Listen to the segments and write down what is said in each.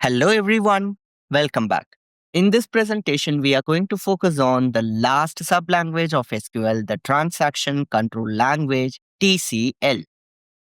Hello everyone, welcome back. In this presentation, we are going to focus on the last sublanguage of SQL, the Transaction Control Language, TCL.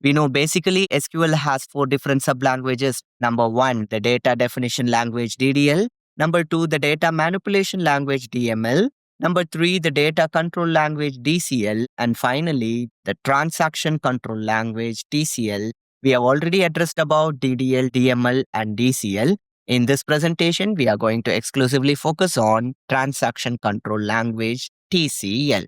We know basically SQL has four different sublanguages. Number one, the data definition language DDL. Number two, the data manipulation language DML. Number three, the data control language DCL. And finally, the transaction control language TCL. We have already addressed about DDL, DML, and DCL. In this presentation, we are going to exclusively focus on transaction control language TCL.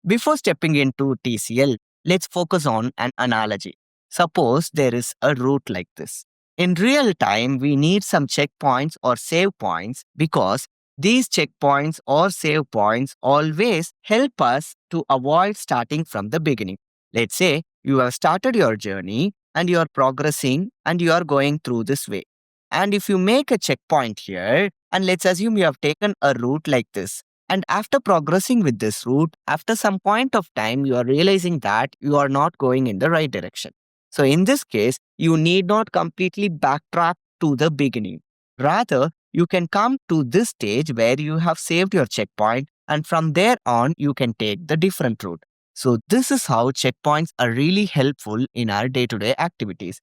Before stepping into TCL, let's focus on an analogy. Suppose there is a route like this. In real time, we need some checkpoints or save points because these checkpoints or save points always help us to avoid starting from the beginning. Let's say you have started your journey and you are progressing and you are going through this way. And if you make a checkpoint here, and let's assume you have taken a route like this, and after progressing with this route, after some point of time, you are realizing that you are not going in the right direction. So in this case, you need not completely backtrack to the beginning. Rather, you can come to this stage where you have saved your checkpoint, and from there on, you can take the different route. So this is how checkpoints are really helpful in our day-to-day activities.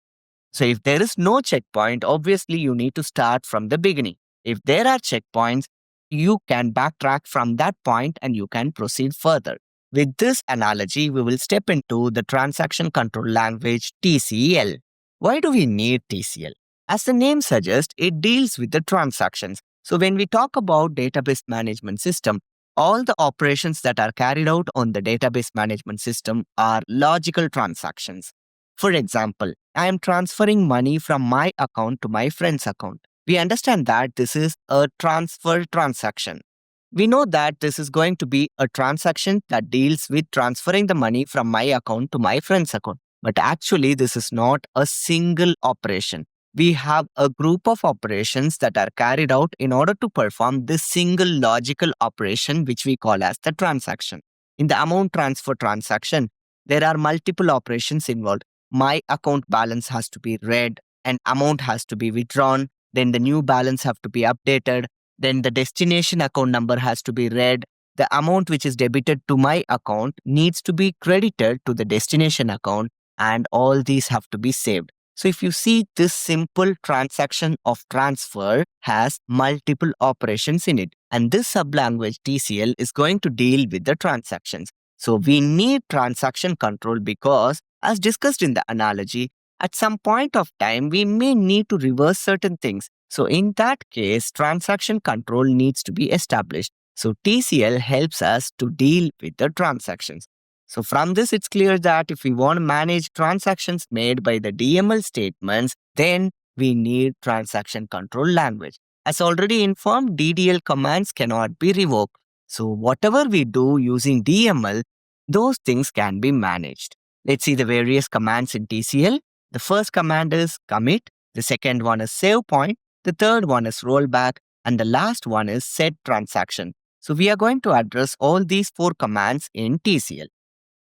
So if there is no checkpoint, obviously you need to start from the beginning. If there are checkpoints, you can backtrack from that point and you can proceed further. With this analogy, we will step into the transaction control language TCL. Why do we need TCL? As the name suggests, it deals with the transactions. So when we talk about database management system, all the operations that are carried out on the database management system are logical transactions. For example, I am transferring money from my account to my friend's account. We understand that this is a transfer transaction. We know that this is going to be a transaction that deals with transferring the money from my account to my friend's account. But actually, this is not a single operation. We have a group of operations that are carried out in order to perform this single logical operation, which we call as the transaction. In the amount transfer transaction, there are multiple operations involved. My account balance has to be read, an amount has to be withdrawn, then the new balance have to be updated, then the destination account number has to be read, the amount which is debited to my account needs to be credited to the destination account, and all these have to be saved. So if you see, this simple transaction of transfer has multiple operations in it, and this sublanguage TCL is going to deal with the transactions. So we need transaction control because, as discussed in the analogy, at some point of time, we may need to reverse certain things. So in that case, transaction control needs to be established. So TCL helps us to deal with the transactions. So from this, it's clear that if we want to manage transactions made by the DML statements, then we need transaction control language. As already informed, DDL commands cannot be revoked. So whatever we do using DML, those things can be managed. Let's see the various commands in TCL. The first command is commit, the second one is SAVEPOINT, the third one is ROLLBACK, and the last one is set transaction. So we are going to address all these four commands in TCL.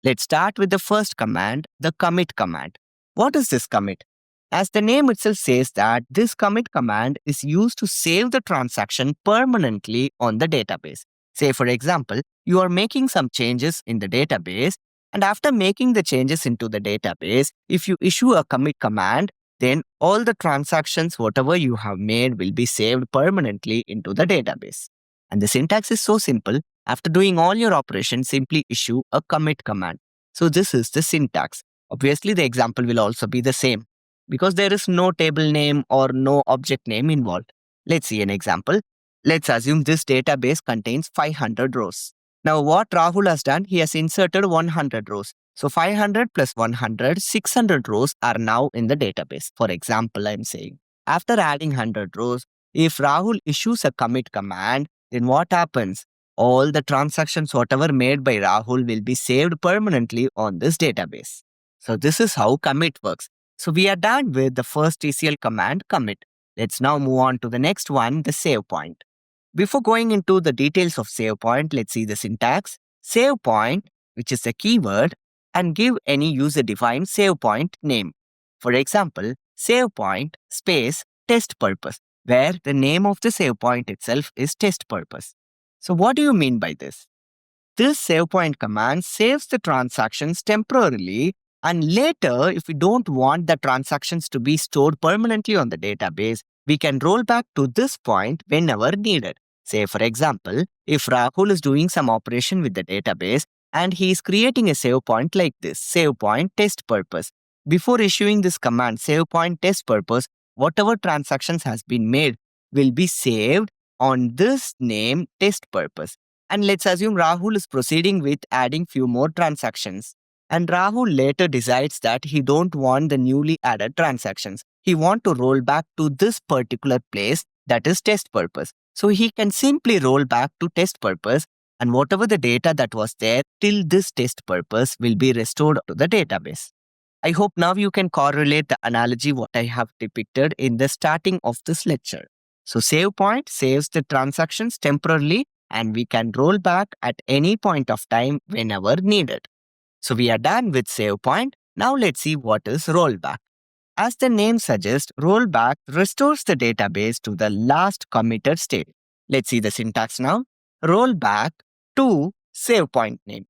Let's start with the first command, the commit command. What is this commit? As the name itself says that this commit command is used to save the transaction permanently on the database. Say for example, you are making some changes in the database, and after making the changes into the database, if you issue a commit command, then all the transactions, whatever you have made, will be saved permanently into the database. And the syntax is so simple. After doing all your operations, simply issue a commit command. So this is the syntax. Obviously, the example will also be the same because there is no table name or no object name involved. Let's see an example. Let's assume this database contains 500 rows. Now, what Rahul has done, he has inserted 100 rows. So 500 plus 100, 600 rows are now in the database. For example, I'm saying, after adding 100 rows, if Rahul issues a commit command, then what happens? All the transactions, whatever made by Rahul, will be saved permanently on this database. So this is how commit works. So we are done with the first TCL command, commit. Let's now move on to the next one, the save point. Before going into the details of SAVEPOINT, let's see the syntax. SAVEPOINT, which is the keyword, and give any user-defined SAVEPOINT name. For example, SAVEPOINT space test purpose. where the name of the save point itself is test purpose. So what do you mean by this? This save point command saves the transactions temporarily, and later, if we don't want the transactions to be stored permanently on the database, we can roll back to this point whenever needed. Say, for example, if Rahul is doing some operation with the database and he is creating a save point like this, save point test purpose. Before issuing this command, save point test purpose, whatever transactions has been made will be saved on this name test purpose. And let's assume Rahul is proceeding with adding few more transactions. And Rahul later decides that he don't want the newly added transactions. He want to roll back to this particular place, that is test purpose. So he can simply roll back to test purpose, and whatever the data that was there till this test purpose will be restored to the database. I hope now you can correlate the analogy what I have depicted in the starting of this lecture. So save point saves the transactions temporarily, and we can roll back at any point of time whenever needed. So we are done with save point. Now let's see what is rollback. As the name suggests, rollback restores the database to the last committed state. Let's see the syntax now. Rollback to save point name.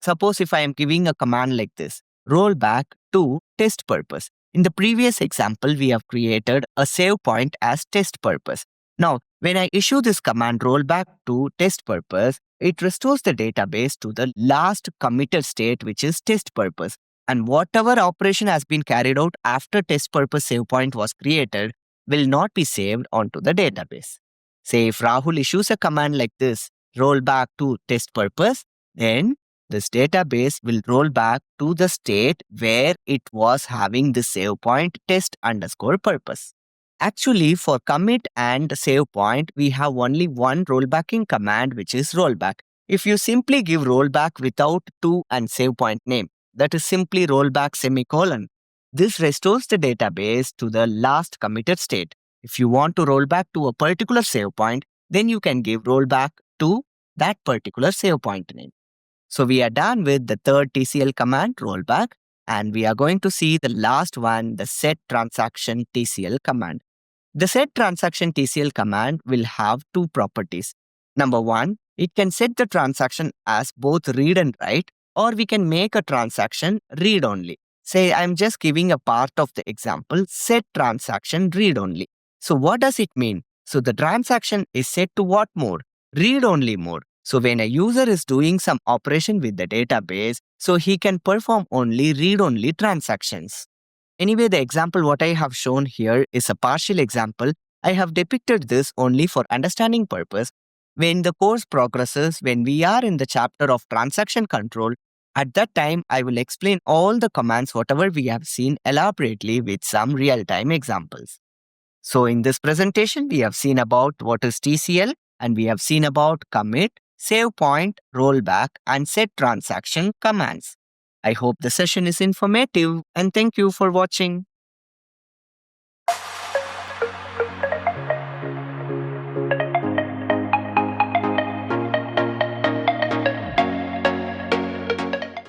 Suppose if I am giving a command like this, roll back to test purpose. In the previous example, we have created a save point as test purpose. Now, when I issue this command roll back to test purpose, it restores the database to the last committed state, which is test purpose. And whatever operation has been carried out after test purpose save point was created will not be saved onto the database. Say if Rahul issues a command like this, roll back to test purpose, then this database will roll back to the state where it was having the save point test underscore purpose. Actually, for commit and save point, we have only one rollbacking command, which is rollback. If you simply give rollback without to and save point name, that is simply rollback semicolon. This restores the database to the last committed state. If you want to roll back to a particular save point, then you can give rollback to that particular save point name. So we are done with the third TCL command, rollback, and we are going to see the last one, the set transaction TCL command. The set transaction TCL command will have two properties. Number one, it can set the transaction as both read and write, or we can make a transaction read only. Say I'm just giving a part of the example, set transaction read only. So what does it mean? So the transaction is set to what mode? Read only mode. So when a user is doing some operation with the database, so he can perform only read-only transactions. Anyway, the example what I have shown here is a partial example. I have depicted this only for understanding purpose. When the course progresses, when we are in the chapter of transaction control, at that time I will explain all the commands whatever we have seen elaborately with some real-time examples. So in this presentation, we have seen about what is TCL, and we have seen about commit, save point, rollback, and set transaction commands. I hope the session is informative, and thank you for watching.